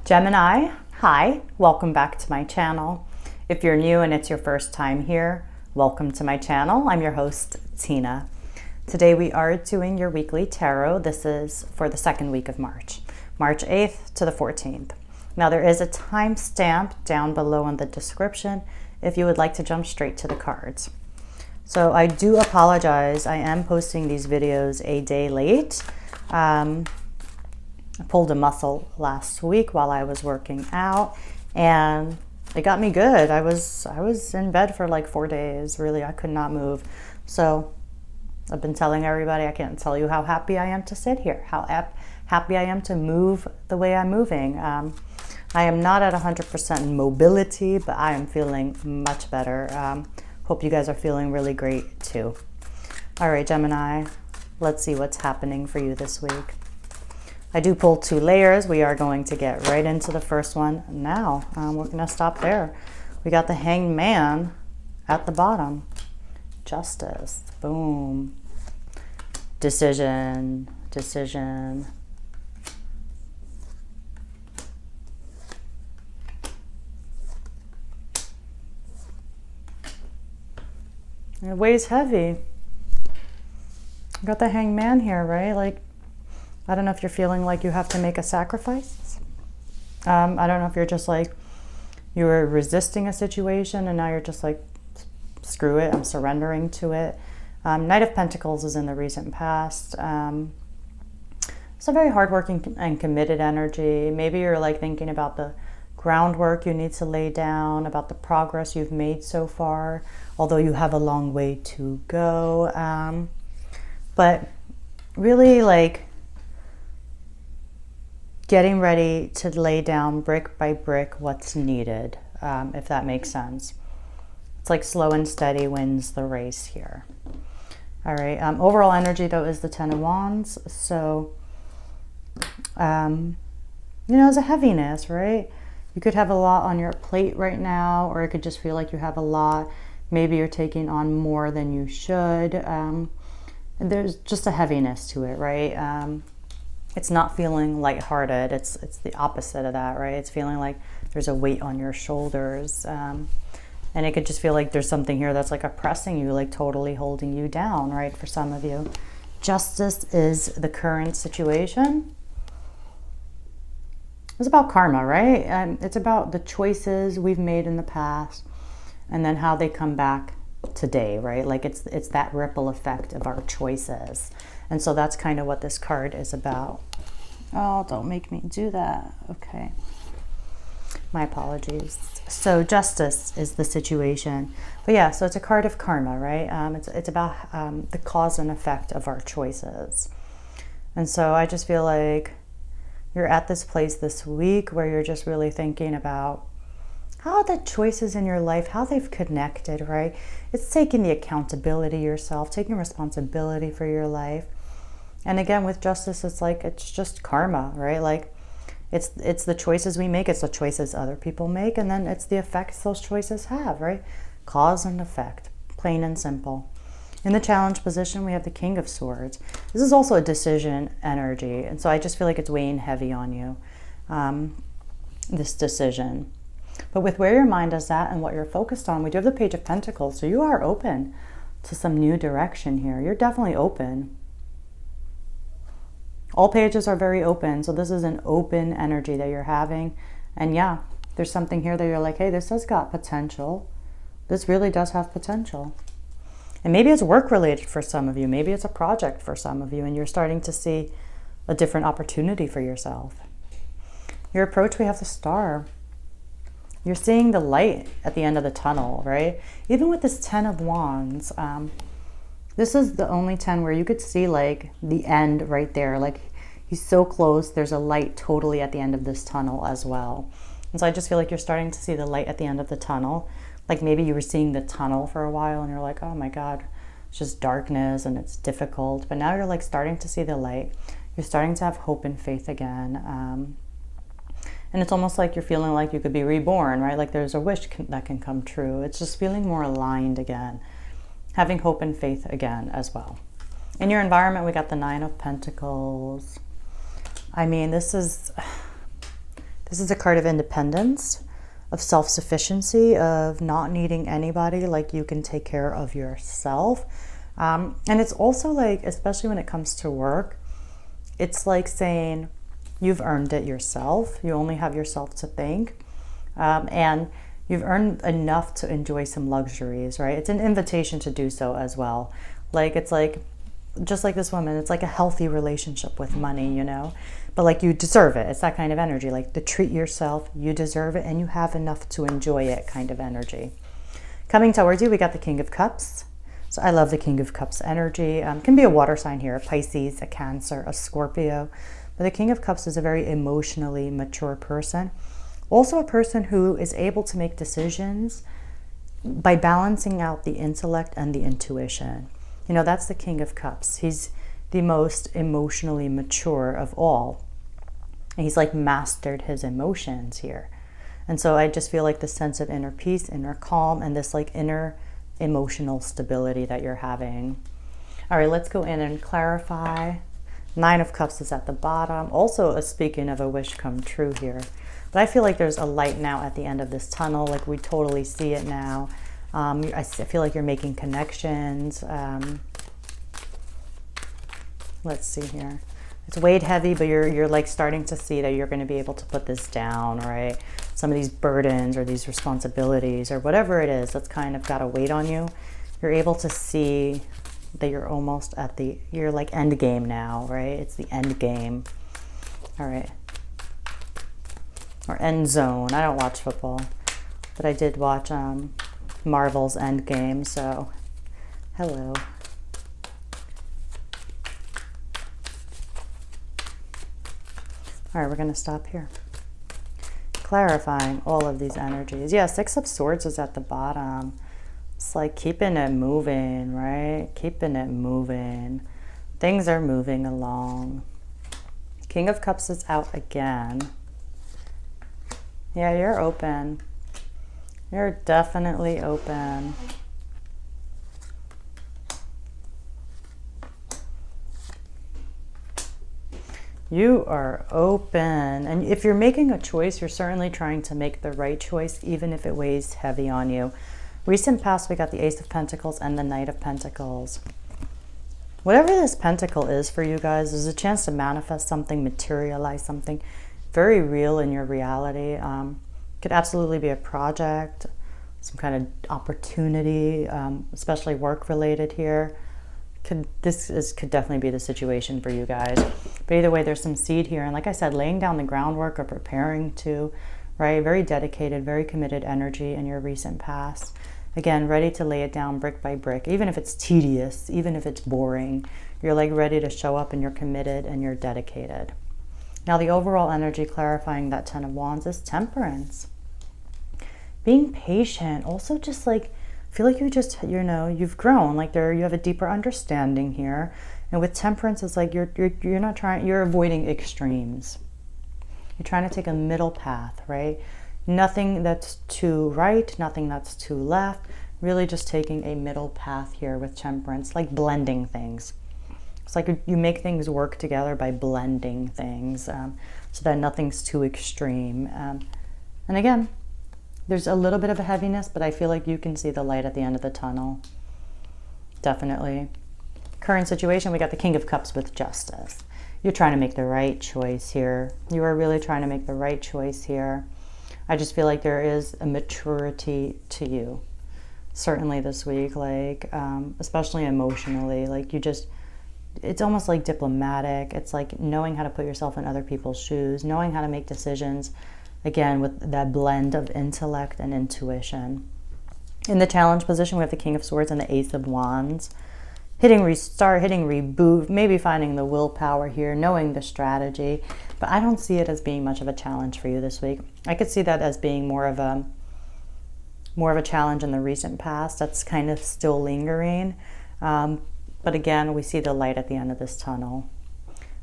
Gemini, hi, welcome back to my channel. If you're new and it's your first time here, welcome to my channel. I'm your host, Tina. Today we are doing your weekly tarot. This is for the second week of March 8th to the 14th. Now there is a timestamp down below in the description if you would like to jump straight to the cards. So I do apologize, I am posting these videos a day late. I pulled a muscle last week while I was working out and it got me good. I was in bed for like 4 days. Really, I could not move. So I've been telling everybody, I can't tell you how happy I am to sit here, how happy I am to move the way I'm moving. I am not at 100% mobility, but I am feeling much better. Hope you guys are feeling really great too. All right, Gemini, let's see what's happening for you this week. I do pull 2 layers. We are going to get right into the first one now. We're going to stop there. We got the Hanged Man at the bottom. Justice. Boom. Decision. Decision. It weighs heavy. Got the Hanged Man here, right? Like, I don't know if you're feeling like you have to make a sacrifice. I don't know if you're just like, you were resisting a situation and now you're just like, screw it, I'm surrendering to it. Knight of Pentacles is in the recent past. It's a very hardworking and committed energy. Maybe you're like thinking about the groundwork you need to lay down, about the progress you've made so far, although you have a long way to go. But really like, getting ready to lay down brick by brick what's needed, if that makes sense. It's like slow and steady wins the race here. All right, overall energy though is the Ten of Wands. So, there's a heaviness, right? You could have a lot on your plate right now, or it could just feel like you have a lot. Maybe you're taking on more than you should. And there's just a heaviness to it, right? It's not feeling lighthearted. It's the opposite of that, right? It's feeling like there's a weight on your shoulders. And it could just feel like there's something here that's like oppressing you, like totally holding you down, right? For some of you. Justice is the current situation. It's about karma, right? It's about the choices we've made in the past and then how they come back today, right? Like it's that ripple effect of our choices. And so that's kind of what this card is about. Oh, don't make me do that. Okay. My apologies. So justice is the situation. But yeah, so it's a card of karma, right? It's about the cause and effect of our choices. And so I just feel like you're at this place this week where you're just really thinking about how the choices in your life, how they've connected, right? It's taking the accountability yourself, taking responsibility for your life. And again, with justice, it's like, it's just karma, right? Like it's the choices we make, it's the choices other people make, and then it's the effects those choices have, right? Cause and effect, plain and simple. In the challenge position, we have the King of Swords. This is also a decision energy. And so I just feel like it's weighing heavy on you, this decision. But with where your mind is at and what you're focused on, we do have the Page of Pentacles. So you are open to some new direction here. You're definitely open. All pages are very open. So this is an open energy that you're having. And yeah, there's something here that you're like, hey, this has got potential. This really does have potential. And maybe it's work related for some of you. Maybe it's a project for some of you. And you're starting to see a different opportunity for yourself. Your approach, we have the Star. You're seeing the light at the end of the tunnel, right? Even with this 10 of Wands, this is the only 10 where you could see like the end right there. Like he's so close, there's a light totally at the end of this tunnel as well. And so I just feel like you're starting to see the light at the end of the tunnel. Like maybe you were seeing the tunnel for a while and you're like, oh my God, it's just darkness and it's difficult. But now you're like starting to see the light. You're starting to have hope and faith again. And it's almost like you're feeling like you could be reborn, right? Like there's a wish that can come true. It's just feeling more aligned again. Having hope and faith again as well. In your environment, we got the 9 of Pentacles. I mean, this is This is a card of independence, of self-sufficiency, of not needing anybody, like you can take care of yourself. And it's also like, especially when it comes to work, it's like saying you've earned it yourself. You only have yourself to thank. And you've earned enough to enjoy some luxuries, right? It's an invitation to do so as well. Like, it's like, just like this woman, it's like a healthy relationship with money, you know? But like, you deserve it. It's that kind of energy, like to treat yourself, you deserve it, and you have enough to enjoy it kind of energy. Coming towards you, we got the King of Cups. So I love the King of Cups energy. Can be a water sign here, a Pisces, a Cancer, a Scorpio. But the King of Cups is a very emotionally mature person. Also a person who is able to make decisions by balancing out the intellect and the intuition. You know, that's the King of Cups. He's the most emotionally mature of all. And he's like mastered his emotions here. And so I just feel like the sense of inner peace, inner calm, and this like inner emotional stability that you're having. All right, let's go in and clarify. 9 of Cups is at the bottom. Also, speaking of a wish come true here. But I feel like there's a light now at the end of this tunnel. Like, we totally see it now. I feel like you're making connections. Let's see here. It's weighed heavy, but you're like starting to see that you're going to be able to put this down, right? Some of these burdens or these responsibilities or whatever it is that's kind of got a weight on you, you're able to see that you're almost at the, you're like end game now, right? It's the end game. All right. Or end zone. I don't watch football, but I did watch Marvel's End Game, so hello. All right, we're going to stop here. Clarifying all of these energies. Yeah, 6 of Swords is at the bottom. It's like keeping it moving, right? Keeping it moving. Things are moving along. King of Cups is out again. Yeah, you're open. You're definitely open. You are open. And if you're making a choice, you're certainly trying to make the right choice, even if it weighs heavy on you. Recent past, we got the Ace of Pentacles and the Knight of Pentacles. Whatever this pentacle is for you guys, there's a chance to manifest something, materialize something very real in your reality. Could absolutely be a project, some kind of opportunity, especially work related here. Could definitely be the situation for you guys. But either way, there's some seed here. And like I said, laying down the groundwork or preparing to, right? Very dedicated, very committed energy in your recent past. Again, ready to lay it down brick by brick. Even if it's tedious, even if it's boring, you're like ready to show up and you're committed and you're dedicated. Now the overall energy clarifying that 10 of Wands is Temperance. Being patient, also just like, feel like you just, you know, you've grown, like you have a deeper understanding here. And with Temperance, it's like you're not trying, you're avoiding extremes. You're trying to take a middle path, right? Nothing that's too right, nothing that's too left. Really just taking a middle path here with Temperance, like blending things. It's like you make things work together by blending things so that nothing's too extreme. And again, there's a little bit of a heaviness, but I feel like you can see the light at the end of the tunnel. Definitely. Current situation, we got the King of Cups with Justice. You're trying to make the right choice here. You are really trying to make the right choice here. I just feel like there is a maturity to you. Certainly this week, like, especially emotionally, like you just, it's almost like diplomatic. It's like knowing how to put yourself in other people's shoes, knowing how to make decisions, again, with that blend of intellect and intuition. In the challenge position, we have the King of Swords and the Ace of Wands. Hitting restart, hitting reboot, maybe finding the willpower here, knowing the strategy. But I don't see it as being much of a challenge for you this week. I could see that as being more of a challenge in the recent past that's kind of still lingering. But again, we see the light at the end of this tunnel.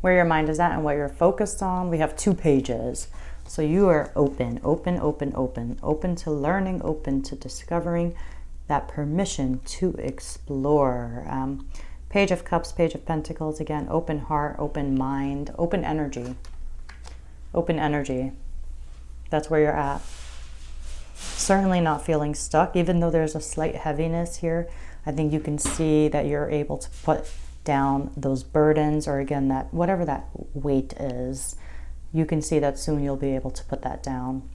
Where your mind is at and what you're focused on, we have 2 pages. So you are open, open, open, open, open to learning, open to discovering, that permission to explore. Page of Cups, Page of Pentacles, again, open heart, open mind, open energy. Open energy. That's where you're at. Certainly not feeling stuck, even though there's a slight heaviness here. I think you can see that you're able to put down those burdens, or again, that whatever that weight is, you can see that soon you'll be able to put that down.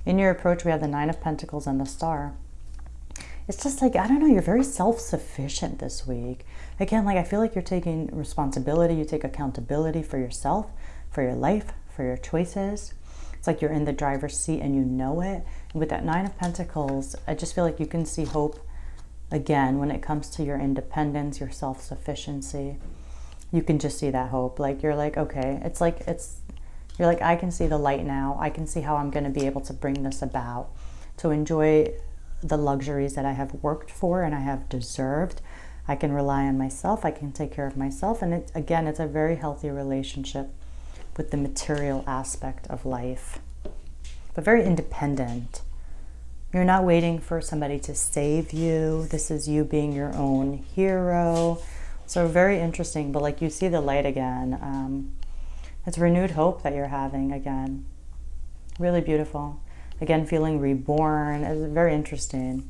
In your approach, we have the Nine of Pentacles and the Star. It's just like, I don't know, you're very self-sufficient this week. Again, like I feel like you're taking responsibility, you take accountability for yourself, for your life, for your choices. It's like you're in the driver's seat and you know it. And with that Nine of Pentacles, I just feel like you can see hope again when it comes to your independence, your self-sufficiency. You can just see that hope. Like you're like, okay, you're like, I can see the light now. I can see how I'm going to be able to bring this about, to enjoy the luxuries that I have worked for and I have deserved. I can rely on myself. I can take care of myself. And it's a very healthy relationship with the material aspect of life, but very independent. You're not waiting for somebody to save you. This is you being your own hero. So very interesting, but like you see the light again. It's renewed hope that you're having again. Really beautiful. Again, feeling reborn is very interesting.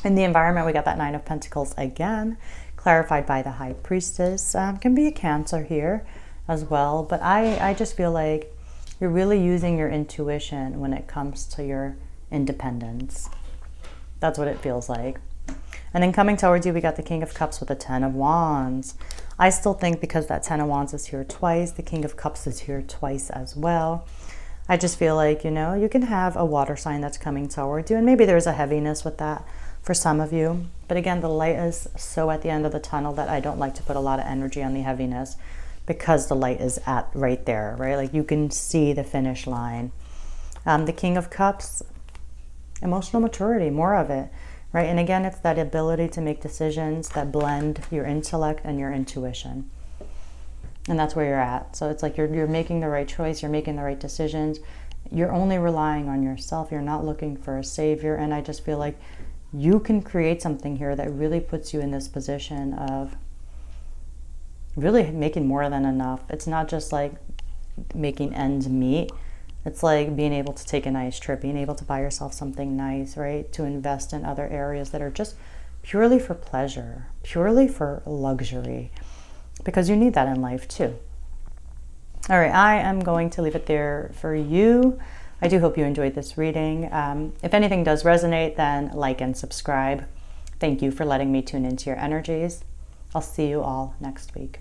In the environment, we got that Nine of Pentacles again, clarified by the High Priestess. Can be a Cancer here as well, but I just feel like you're really using your intuition when it comes to your independence. That's what it feels like. And then coming towards you, we got the King of Cups with the Ten of Wands. I still think because that Ten of Wands is here twice, the King of Cups is here twice as well. I just feel like, you know, you can have a water sign that's coming towards you, and maybe there's a heaviness with that for some of you. But again, the light is so at the end of the tunnel that I don't like to put a lot of energy on the heaviness, because the light is at right there, right? Like you can see the finish line. The King of Cups, emotional maturity, more of it, right? And again, it's that ability to make decisions that blend your intellect and your intuition. And that's where you're at. So it's like you're making the right choice, you're making the right decisions. You're only relying on yourself. You're not looking for a savior. And I just feel like you can create something here that really puts you in this position of really making more than enough. It's not just like making ends meet. It's like being able to take a nice trip, being able to buy yourself something nice, right? To invest in other areas that are just purely for pleasure, purely for luxury, because you need that in life too. All right, I am going to leave it there for you. I do hope you enjoyed this reading. If anything does resonate, then like and subscribe. Thank you for letting me tune into your energies. I'll see you all next week.